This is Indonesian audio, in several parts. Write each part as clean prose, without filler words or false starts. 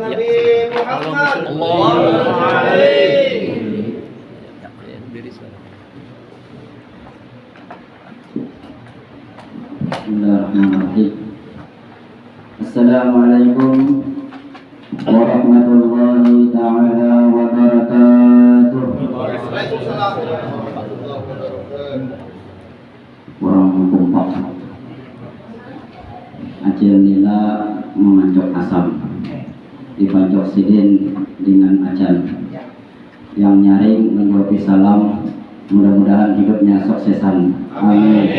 Nabi Muhammad. Allahumma alaihi. Bismillahirrahmanirrahim. Assalamualaikum warahmatullahi ta'ala wabarakatuh. Waalaikumsalam. Warahmatullahi wabarakatuh. Acil nila memancok asam, dipancok sidin dengan acan. Yang nyaring menjawab salam, mudah-mudahan hidupnya suksesan. Amin.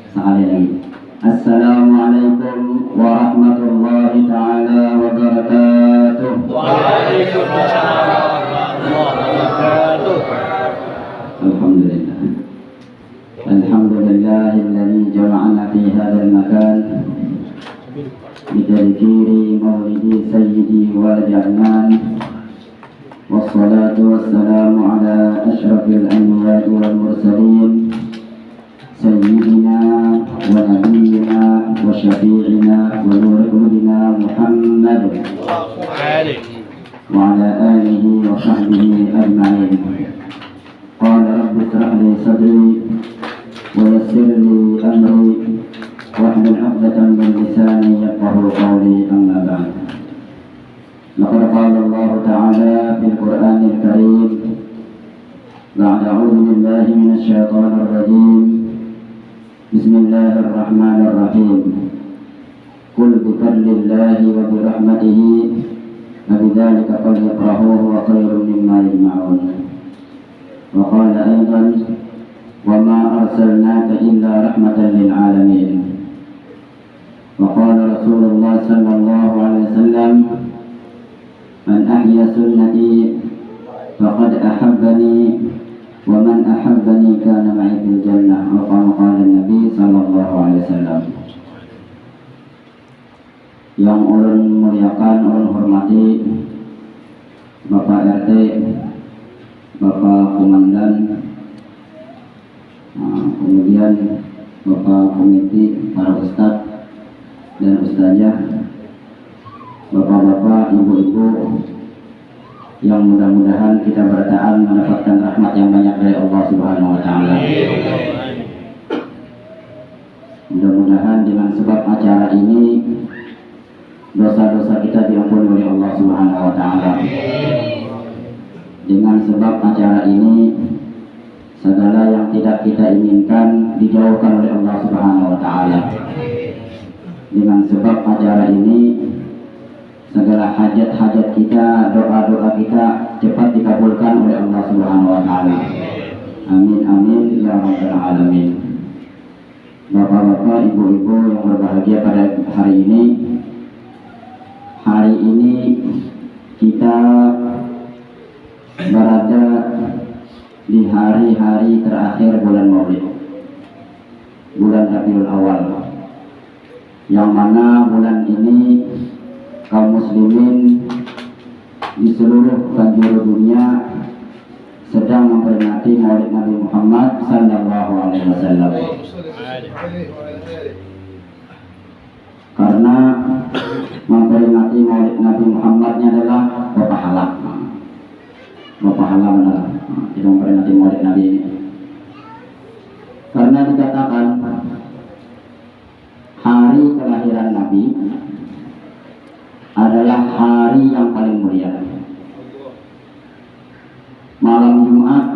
Sekali lagi. Assalamualaikum warahmatullahi ta'ala wabarakatuh. Waalaikumsalam warahmatullahi wabarakatuh. Alhamdulillah. Alhamdulillahilladzi jama'ana fi hadzal makan bitadhkiri maulidi sayyidi waladi adnan. Wassalatu wassalamu ala asyrafil anbiya'i wal mursalin sayyidina wa nabiyyina wa syafi'ina wa nur qulubina Muhammad wa ala alihi wa sahbihi ajma'in. Qala rabbi ishrah li sadri wa yassir li amri wahlul 'uqdatam min lisani yafqahu qawli, amma ba'd. Laqad qala Allah ta'ala fil Qur'anil Karim ba'da a'udzu billahi minasy syaithanir rajim. Bismillahirrahmanirrahim. Qul bi fadlillahi wa bi rahmatihi wa bidzalika falyafrahu huwa khairun mimma yajma'un. Wa qala aidan wa ma arsalnaka illa rahmatan lil alamin. Wa qala Rasulullah sallallahu alaihi wasallam, man ahya sunnati faqad ahabbani wa man ahabbani kana ma'i fil jannah. Atau qala Nabi sallallahu alaihi wasallam. Yang ulun muliakan, ulun hormati Bapak RT, Bapak Komandan, kemudian Bapak Komiti, para ustadz dan ustazah, bapak-bapak, ibu-ibu, yang mudah-mudahan kita bertahan mendapatkan rahmat yang banyak dari Allah Subhanahu wa Ta'ala. Mudah-mudahan dengan sebab acara ini dosa-dosa kita diampuni oleh Allah Subhanahu wa Ta'ala. Dengan sebab acara ini segala yang tidak kita inginkan dijauhkan oleh Allah Subhanahu wa Ta'ala. Dengan sebab acara ini segala hajat-hajat kita, doa-doa kita cepat dikabulkan oleh Allah Subhanahu wa Ta'ala. Amin amin ya rabbal alamin. Bapak-bapak, ibu-ibu yang berbahagia pada hari ini kita berada di hari-hari terakhir bulan Maulid, bulan Rabiul Awal, yang mana bulan ini kaum muslimin di seluruh penjuru dunia sedang memperingati Maulid Nabi Muhammad sallallahu alaihi wasallam. Karena memperingati Maulid Nabi Muhammadnya adalah berpahala. Berpahala benar. Kita memperingati Maulid Nabi ini. Karena dikatakan hari kelahiran Nabi adalah hari yang paling mulia. Malam Jumat,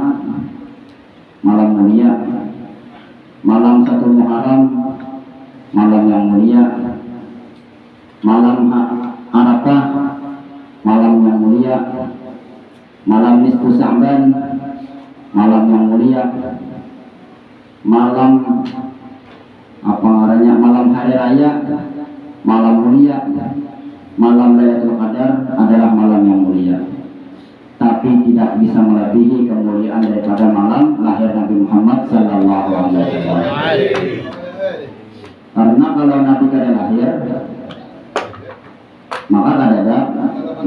malam mulia. Malam 1 Muharram, malam yang mulia. Malam Arafah, malam yang mulia. Malam Nisfu Sya'ban, malam yang mulia. Malam malam hari raya, malam mulia. Malam Lailatul Qadar adalah malam yang mulia, tapi tidak bisa melebihi kemuliaan daripada malam lahir Nabi Muhammad sallallahu alaihi wasallam. Karena kalau Nabi kada lahir, maka ada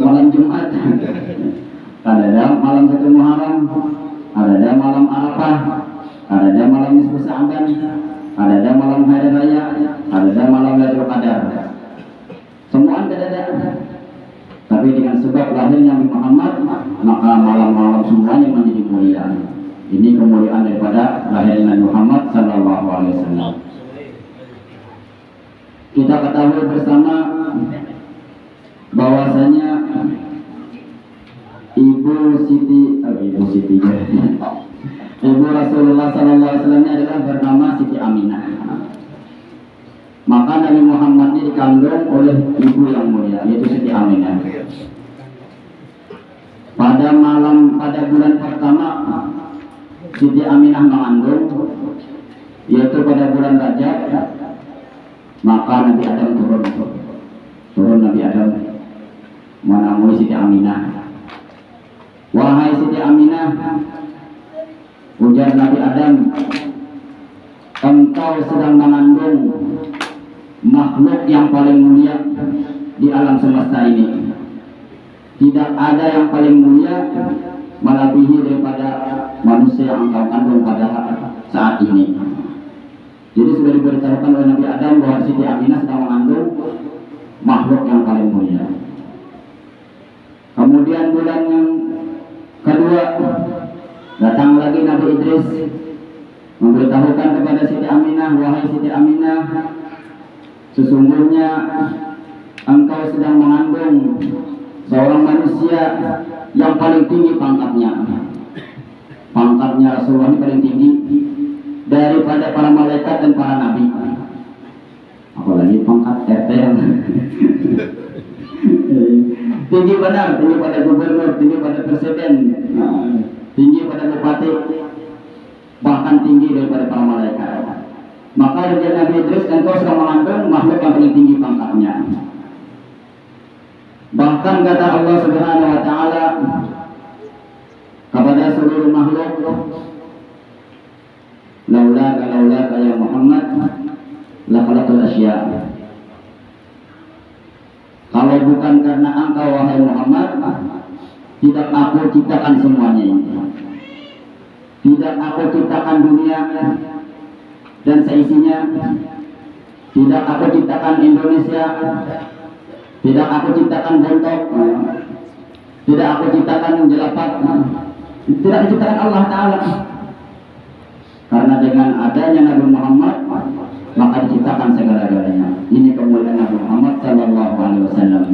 malam Jumat, ada malam 1 Muharram, ada malam Arafah, ada malam Nisfu Sya'ban, ada malam hari raya, ada malam Lailatul Qadar. Semua ada. lahirnya Nabi Muhammad, maka malam-malam semuanya menjadi mulia. Ini kemuliaan daripada lahirnya Nabi Muhammad sallallahu alaihi wasallam. Kita ketahui bersama bahwasanya Ibu Rasulullah sallallahu alaihi wasallam adalah bernama Siti Aminah. Maka Nabi Muhammad ini dikandung oleh ibu yang mulia, yaitu Siti Aminah. Pada bulan pertama Siti Aminah mengandung, yaitu pada bulan Rajab. Maka Nabi Adam turun Nabi Adam menemui Siti Aminah. Wahai Siti Aminah, ujar Nabi Adam, engkau sedang mengandung makhluk yang paling mulia di alam semesta ini. Tidak ada yang paling mulia melebihi daripada manusia yang engkau kandung pada saat ini. Jadi sudah diberitahukan oleh Nabi Adam bahwa Siti Aminah sedang mengandung makhluk yang paling mulia. Kemudian bulan yang kedua datang lagi Nabi Idris memberitahukan kepada Siti Aminah, wahai Siti Aminah, sesungguhnya engkau sedang mengandung seorang manusia yang paling tinggi pangkatnya. Pangkatnya Rasulullah ini paling tinggi daripada para malaikat dan para nabi. Apalagi pangkat RT yang tinggi benar, tinggi pada gubernur, tinggi pada presiden, tinggi pada bupati, bahkan tinggi daripada para malaikat. Maka dari Nabi Idris, engkau sedang mengandung makhluk yang paling tinggi pangkatnya. Bahkan kata Allah Subhanahu wa taala kepada seluruh makhluk, laulaka ya Muhammad la khalaqal asya. Kalau bukan karena engkau wahai Muhammad, tidak aku ciptakan semuanya ini. Tidak aku ciptakan dunia dan seisinya. Tidak aku ciptakan Indonesia. Tidak aku ciptakan Bontok. Tidak aku ciptakan Jelapat. Tidak diciptakan Allah Ta'ala. Karena dengan adanya Nabi Muhammad, maka diciptakan segala-galanya. Ini kemuliaan Nabi Muhammad sallallahu alaihi wasallam.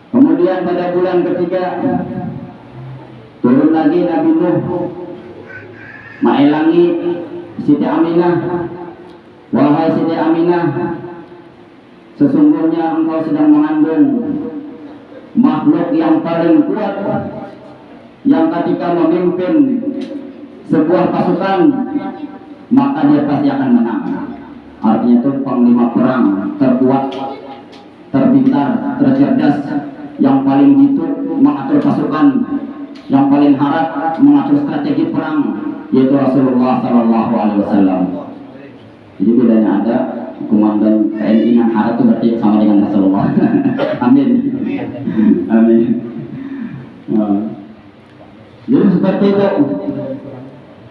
Kemudian pada bulan ketiga turun lagi Nabi Nuh maelangi Siti Aminah. Wahai Siti Aminah, sesungguhnya engkau sedang mengandung makhluk yang paling kuat, yang ketika memimpin sebuah pasukan maka dia pasti akan menang. Artinya itu panglima perang terkuat, terpintar, tercerdas, yang paling gitu mengatur pasukan, yang paling harap mengatur strategi perang, yaitu Rasulullah Sallallahu Alaihi Wasallam. Jadi bedanya ada komandan TNI yang harap itu berarti sama dengan Rasulullah. Amin. Amin. Jadi seperti itu.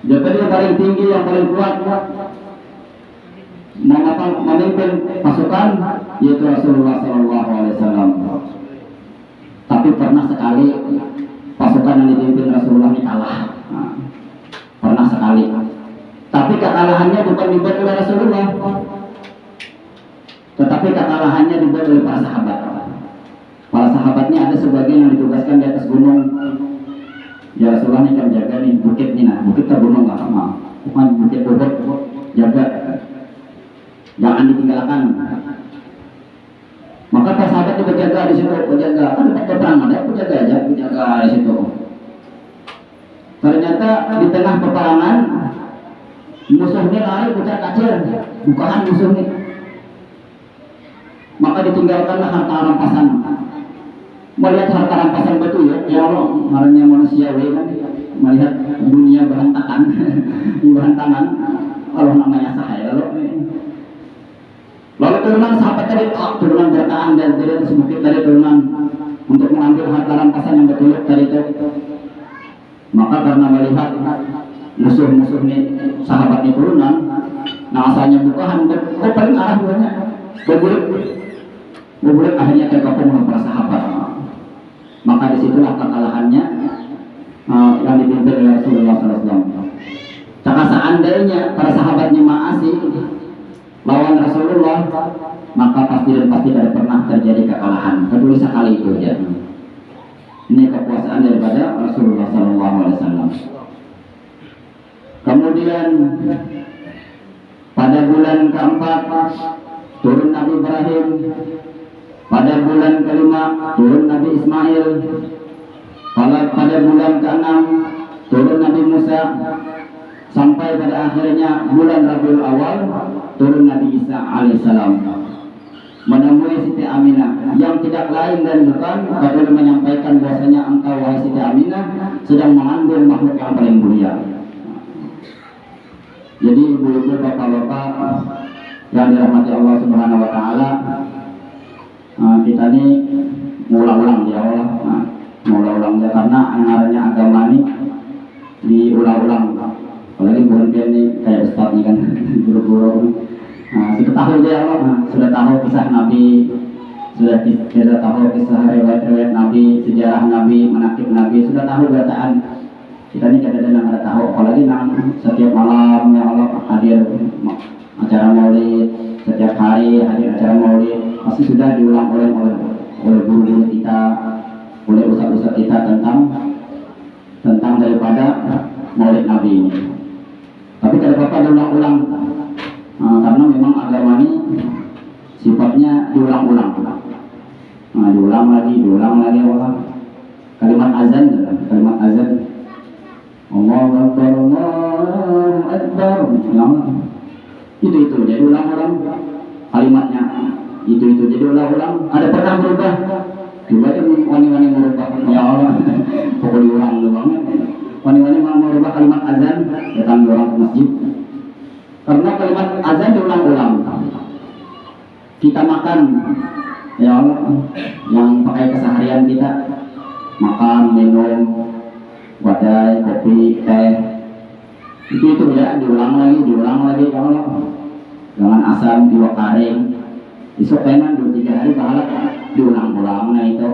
Jadi yang paling tinggi, yang paling kuat memimpin pasukan yaitu Rasulullah Sallallahu Alaihi Wasallam. Tapi pernah sekali pasukan yang dipimpin Rasulullah ini kalah. Pernah sekali. Tapi kekalahannya bukan dibuat oleh Rasulullah, tetapi kekalahannya dibuat oleh para sahabat. Para sahabatnya ada sebagian yang ditugaskan di atas gunung. Ya Rasulullah ini kan jaga nih bukit nih, nah bukit ke gunung nggak sama, bukan bukit bobot, jaga, jangan ditinggalkan. Maka para sahabat itu berjaga di situ, berjaga, kan ada perang ada, berjaga aja, berjaga di situ. Ternyata di tengah peperangan musuhnya lari pucat kacir, bukaan musuhnya. Maka ditinggalkanlah harta rampasan. Melihat harta rampasan betul ya Allah, marahnya manusia kan, melihat dunia berantakan, berantakan, Allah namanya sahaya. Lalu turunan sahabat tadi, turunan bertahan dan dari sebukit tadi turunan untuk mengambil harta rampasan yang betul tadi itu. Maka karena melihat musuh-musuh nih sahabatnya turunan, nah asalnya bukaan, kok paling arah duanya, berbulik akhirnya tergabung dengan para sahabat. maka disitulah kekalahannya yang dipimpin oleh Rasulullah SAW. Jika seandainya para sahabatnya Ma'asi lawan Rasulullah, maka pasti dan pasti tidak pernah terjadi kekalahan, kecuali sekali itu ya. Ini kekuasaan daripada Rasulullah SAW. Kemudian pada bulan keempat turun Nabi Ibrahim, pada bulan kelima turun Nabi Ismail, pada bulan keenam turun Nabi Musa, sampai pada akhirnya bulan Rabiul Awal turun Nabi Isa alaihissalam menemui Siti Aminah yang tidak lain dan bukan kecuali menyampaikan bahwasanya engkau wahai Siti Aminah sedang mengandung makhluk yang paling mulia. Jadi ibu-ibu, bapak-bapak yang dirahmati Allah Subhanahu wa taala, kita ini ngulang-ulang ya Allah, ngulang-ulang ya, karena angaranya agama ini diulang-ulang. Apalagi bukan ini kayak ustaz ini kan, guru-guru. Sudah tahu ya Allah, sudah tahu kisah Nabi, sudah tahu kisah riwayat-riwayat Nabi, sejarah Nabi, manaqib Nabi, sudah tahu bacaan. Kita ini kadang-kadang ada tahu, apalagi setiap malam ya Allah hadir acara maulid, setiap hari hadir acara maulid, pasti sudah diulang oleh guru-guru kita, oleh ustaz-ustaz kita tentang daripada maulid Nabi ini. Tapi tidak apa-apa diulang-ulang, karena memang agama ini sifatnya diulang-ulang. Diulang lagi Allah. Kalimat azan, Allahu Akbar, Allahu Akbar. Itu jadi ulang-ulang kalimatnya. Itu jadi ulang-ulang. Ada pernah berubah? Coba aja wani-wani merubah. Ya Allah, pokoknya diulang doang. Wani-wani mau merubah kalimat azan, datang orang ke masjid. Karena kalimat azan diulang-ulang. Kita makan, ya Allah, yang pakai keseharian kita, makan, minum, wadai, kopi, teh, itu ya diulang lagi ya Allah. Jangan asam, dua karing, besok penan 2-3 hari bahala diulang-ulang, nah itu.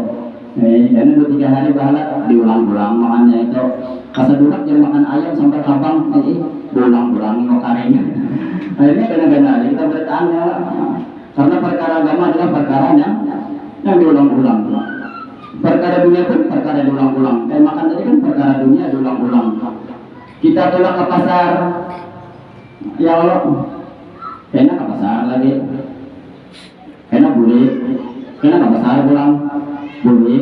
Karena 2-3 hari bahala diulang-ulang makannya itu. Kasadurak jangan makan ayam sampai kabang, diulang-ulang dua karing. Akhirnya kadang-kadang kita bertanya, karena perkara agama adalah perkara yang diulang-ulang. Perkara dunia pun perkara diulang-ulang. Kayak makan tadi kan perkara dunia diulang-ulang. Kita pulang ke pasar, ya Allah, kayaknya ke pasar lagi, kayaknya boleh, kayaknya ke pasar pulang, boleh,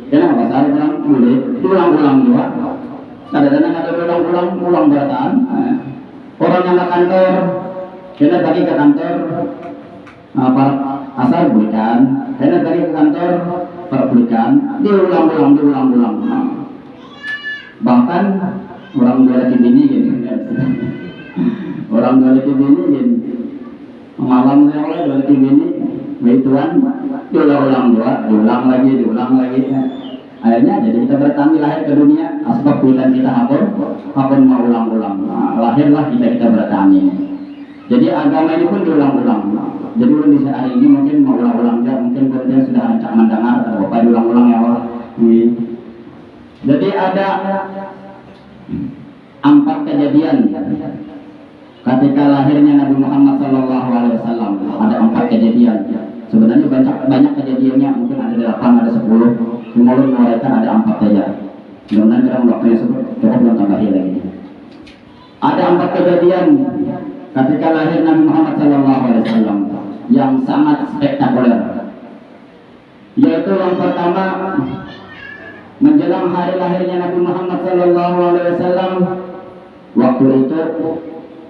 kayaknya ke pasar pulang, boleh, diulang-ulang juga. Kadang-kadang ada ulang berataan. Orang yang ke kantor, kayaknya tadi ke kantor, asal belikan, kayaknya tadi ke kantor, perbelikan, diulang-ulang. Bahkan orang dua laki bini gitu, orang dua laki bini gitu, malam oleh dua laki bini, baik Tuhan, diulang lagi. Akhirnya jadi kita bertani lahir ke dunia, asbab bulan kita hapun mau ulang-ulang. Lahirlah kita bertani. Jadi agama ini pun diulang-ulang. Jadi di hari ini mungkin mau ulang-ulang, mungkin kemudian sudah rancang mendengar atau apa diulang-ulang ya Allah. Jadi ada 4 kejadian ketika lahirnya Nabi Muhammad SAW. Ada 4 kejadian. Sebenarnya banyak kejadiannya, mungkin ada 8, ada 10. Cuma mereka ada 4 saja. Mudah-mudahan kita waktunya cukup belum tambahin lagi. Ada 4 kejadian ketika lahir Nabi Muhammad SAW yang sangat spektakuler. Yaitu yang pertama, menjelang hari lahirnya Nabi Muhammad SAW, waktu itu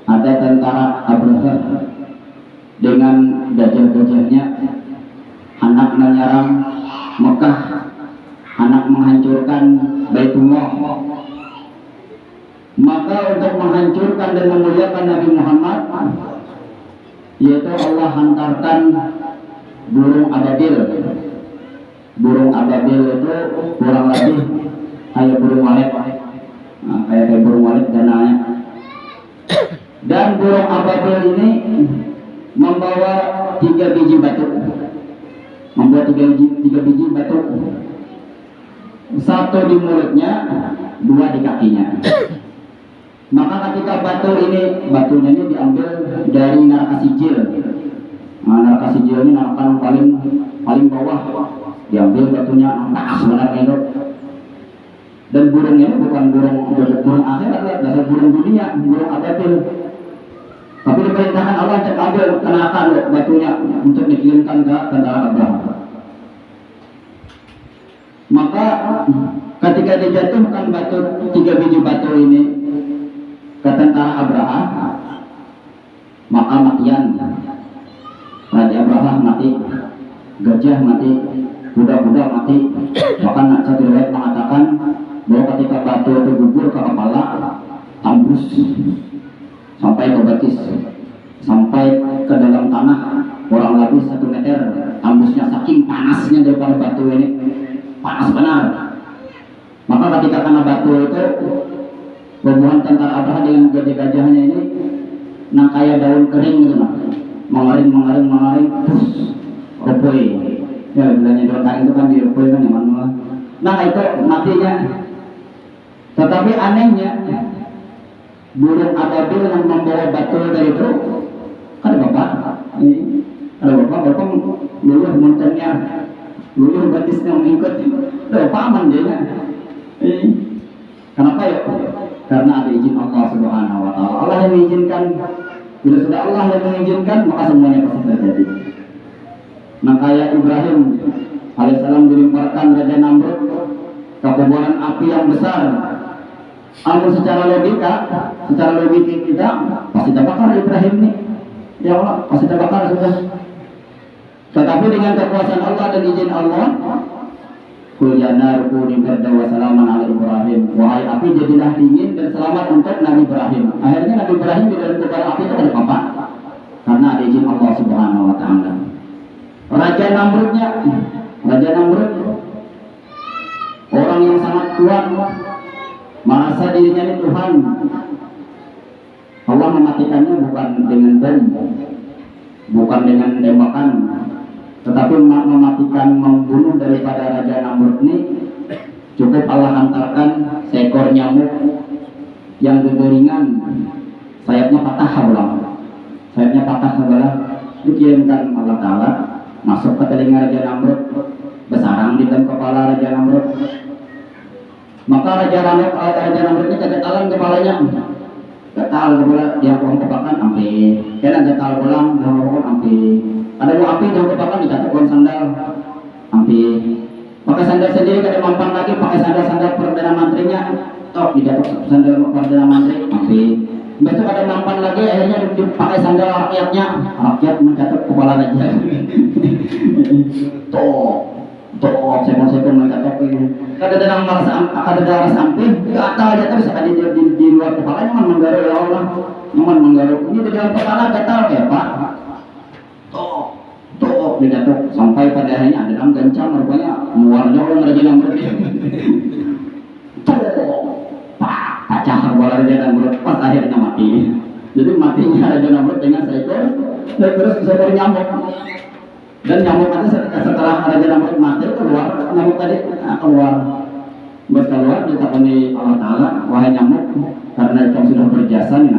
ada tentara Abraha dengan gajah-gajahnya hendak menyerang Mekah, hendak menghancurkan Baitullah. Maka untuk menghancurkan dan memuliakan Nabi Muhammad, yaitu Allah hantarkan burung ababil. Burung ababil itu kurang lebih kayak burung walet, kayak burung walet dananya. Dan burung ababil ini membawa 3 biji batu, satu di mulutnya, dua di kakinya. Maka ketika batunya ini diambil dari neraka sijil. Nah, neraka sijil ini neraka paling bawah. Diambil batunya, sebenarnya itu. Dan burungnya ini bukan burung akhirat, dasar burung dunia, burung ababil. Tapi diperintahkan Allah untuk ambil kenakan batunya untuk dikirimkan ke tentara Abraham. Maka ketika dijatuhkan tiga biji batu ini ke tentara Abraham, maka matian. Raja Abraham mati, gajah mati, budak-budak mati. Bahkan satu riwayat mengatakan bahwa ketika batu itu gugur ke kepala, tembus sampai ke betis, sampai ke dalam tanah, kurang lebih 1 meter. Tembusnya saking panasnya daripada batu ini, panas benar. Maka ketika kena batu itu, rombongan tentara Abraham dengan gajah-gajahnya ini, nah kayak daun kering gitu, mengering, terus ropoi. Ya, bilangnya daun kering itu kan di ropoi kan yang manual. Nah itu matinya. Tetapi anehnya, burung ababil yang membawa batu dari itu, kan ada bapak luluh montennya, luluh batisnya mengikut, ada paman dia. Kenapa ya? Karena ada izin Allah Subhanahu Wa Taala. Allah yang mengizinkan. Bila sudah Allah yang mengizinkan, maka semuanya pasti terjadi. Nah kayak Ibrahim alaihissalam dilemparkan Raja Namrud ke kobaran api yang besar. Namun secara logika kita pasti terbakar Ibrahim nih. Ya Allah, pasti terbakar sudah. Tetapi dengan kekuasaan Allah dan izin Allah, qul ya naru kuni bardan wa salaman ala Ibrahim. Wahai api jadilah dingin dan selamat untuk Nabi Ibrahim. Akhirnya Nabi Ibrahim di dalam kobaran api itu ada apa? Karena ada izin Allah Subhanahu Wa Taala. Raja Namrud orang yang sangat kuat, merasa dirinya ini Tuhan. Allah mematikannya bukan dengan bom, bukan dengan tembakan, tetapi membunuh daripada Raja Namrud ini cukup Allah hantarkan seekor nyamuk yang gegeringan, sayapnya patah sebelah, dikirimkan Allah Ta'ala masuk ke telinga Raja Namrud, bersarang di dalam kepala Raja Namrud. Maka Raja Namrud ini kegetalan kepalanya, getal kepala, dia kurang kebakan sampai kena getal pulang, sampai ada buah api yang kebakan dicatat sandal sampai pakai sandal sendiri kada mampan lagi, pakai sandal perdana menterinya tok dicatat sandal perdana menteri sampai besok ada mampan lagi, akhirnya dipakai sandal rakyat mencatat kepala raja. Tok sekon mencatat kada ada rasa sampai kata aja terus ada di luar kepala nyaman menggaruk ya Allah, nyaman menggaruk ini di dalam kepala getal ya Pak. Tok didatuk sampai pada akhirnya ada dalam gancang rupanya muarnya orang Raja Namrud. Pecah kepala Raja Namrud pas akhirnya mati. Jadi matinya Raja Namrud dengan seekor nyamuk. Dan nyamuk itu setelah Raja Namrud mati keluar, nyamuk tadi keluar. Keluar ditakoni Allah Ta'ala, wahai nyamuk, karena kamu sudah berjasa nih,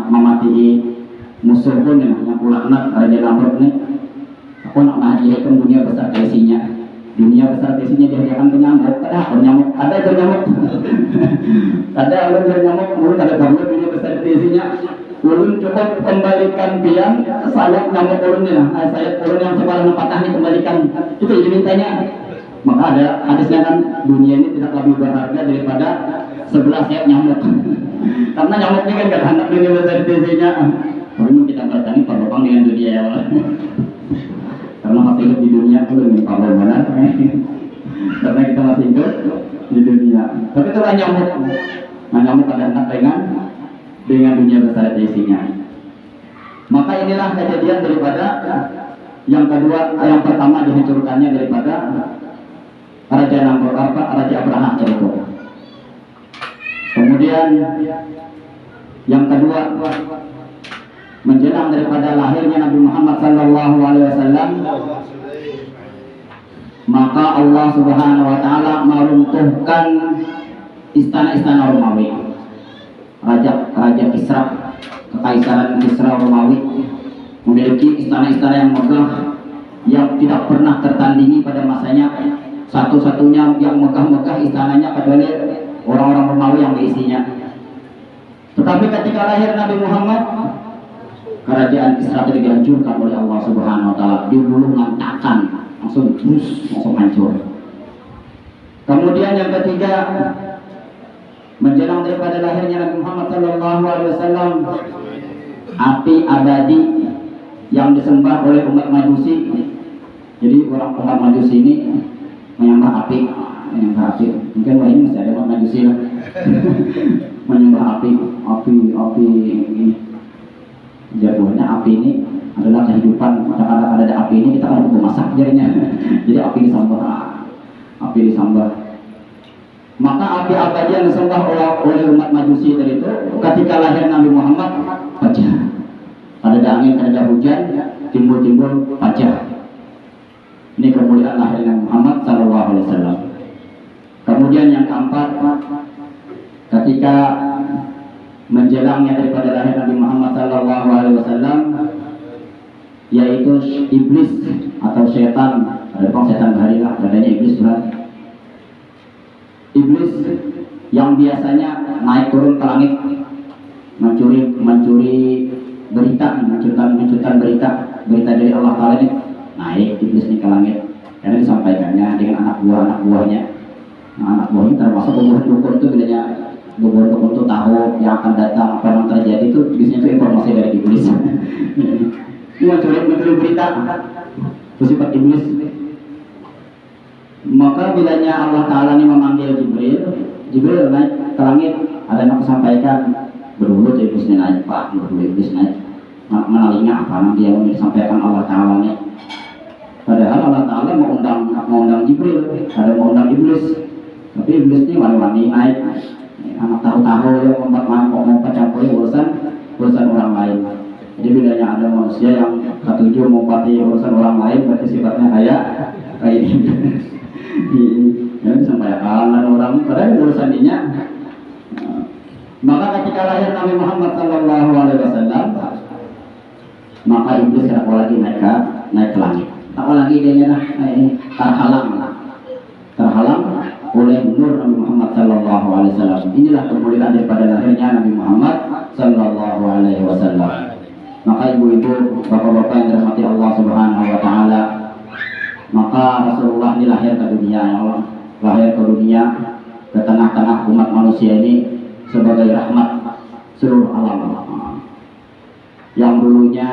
memati musuh pun nih, yang ulaknat Raja Namrud nih. Aku nak menghadiahkan dunia besar isinya. Dunia besar isinya dihadiahkan ke nyamuk. Ada nyamuk, ada aja nyamuk. Ada nyamuk, mulai ada bangun dunia besar isinya. Ulun cukup kembalikan piang sayap nyamuk ulunnya, sayap ulun yang separuh patah ini kembalikan. Itu dimintanya. Maka ada hadisnya kan, dunia ini tidak lebih berharga daripada 11 sayap nyamuk. Karena nyamuknya kan gak hendak dunia besar isinya. Memang kita bertani berlubang dengan dunia ya Allah. Karena masih hidup di dunia itu dengan Pablo benar. Karena kita masih hidup di dunia. Tapi itu kan nyamuk. Nah nyamuk ada hendak dengan dunia besar isinya. Maka inilah kejadian daripada yang kedua, yang pertama dihancurkannya daripada Raja Namrud, Raja Abraham itu. Kemudian yang kedua, menjelang daripada lahirnya Nabi Muhammad SAW, maka Allah Subhanahu wa taala meruntuhkan istana-istana Romawi. Raja Kisra, kekaisaran Kisra Romawi memiliki istana-istana yang megah yang tidak pernah tertandingi pada masanya. Satu-satunya yang megah-megah istananya kecuali orang-orang Romawi yang diisinya. Tetapi ketika lahir Nabi Muhammad, kerajaan Kisra itu dihancurkan oleh Allah Subhanahu wa taala, diluluh lantakan, langsung hancur. Kemudian yang ketiga, menjelang daripada lahirnya Nabi Muhammad sallallahu alaihi wasallam, api abadi yang disembah oleh umat Majusi. Jadi orang umat Majusi ini menyembah api. Mungkin wah ini masih ada umat Majusi lah. Menyembah api ini. Jadwalnya api ini adalah kehidupan. Kadang-kadang ada api ini kita kan memasak jadinya. Jadi api disembah. Maka api abadi yang disembah oleh umat Majusi itu ketika lahir Nabi Muhammad pecah. Ada angin, ada hujan, timbul pecah. Ini kemuliaan lahir Nabi Muhammad sallallahu alaihi wasallam. Kemudian yang keempat, ketika menjelangnya daripada lahir Nabi Muhammad sallallahu alaihi wasallam, yaitu iblis atau setan. Ada setan baharilah, adanya iblis berarti. Iblis yang biasanya naik turun ke langit mencuri berita, mencutan berita dari Allah Taala ini, naik iblis ini ke langit. Karena disampaikannya dengan anak buahnya. Nah, anak buahnya termasuk dukun itu bilanya dukun itu tahu yang akan datang, apa yang terjadi itu biasanya itu informasi dari iblis. Ini mencuri berita, itu sifat iblis. Maka bilanya Allah Ta'ala ini memanggil Jibril naik ke langit, ada yang aku sampaikan, berdulu tuh iblis naik, Pak, iblis naik, menalinya apa nanti yang disampaikan Allah Ta'ala ini. Padahal Allah Ta'ala mau undang Jibril, ada mau undang iblis, tapi iblis ini wani-wani naik, anak tahu-tahu yang mau campuri urusan orang lain. Jadi bilanya ada manusia yang ketujuh mengumpati urusan orang lain, berarti sifatnya kayak ini. Ya disampaikan orang padahal urusan dinya. Maka ketika lahir Nabi Muhammad sallallahu alaihi wasallam, maka iblis tidak lagi naik ke langit. Apalagi dia terhalang oleh nur Nabi Muhammad sallallahu alaihi wasallam. Inilah kemuliaan daripada lahirnya Nabi Muhammad sallallahu alaihi wasallam. Maka ibu-ibu, bapak-bapak yang dirahmati Allah Subhanahu wa taala, maka Rasulullah ini lahir ke dunia, ya Allah, lahir ke dunia ke tengah-tengah umat manusia ini sebagai rahmat seluruh alam. Yang dulunya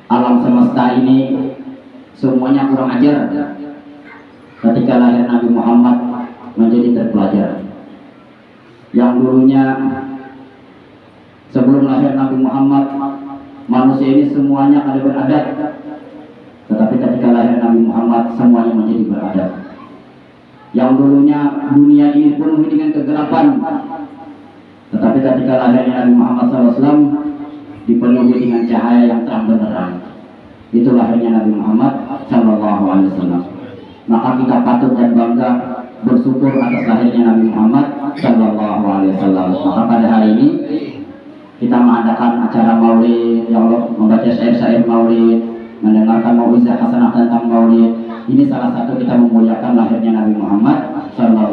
alam semesta ini semuanya kurang ajar, ketika lahir Nabi Muhammad menjadi terpelajar. Yang dulunya sebelum lahir Nabi Muhammad manusia ini semuanya ada beradat, tetapi ketika lahir Nabi Muhammad semuanya menjadi beradab. Yang dulunya dunia ini penuh dengan kegelapan, tetapi ketika lahirnya Nabi Muhammad SAW dipenuhi dengan cahaya yang terang benderang. Itu lahirnya Nabi Muhammad SAW. Maka kita patut dan bangga bersyukur atas lahirnya Nabi Muhammad SAW. Maka pada hari ini kita mengadakan acara maulid, ya Allah, membaca syair-syair maulid, mendengarkan mau'izah hasanah tentang maulid. Ini salah satu kita memuliakan lahirnya Nabi Muhammad sallallahu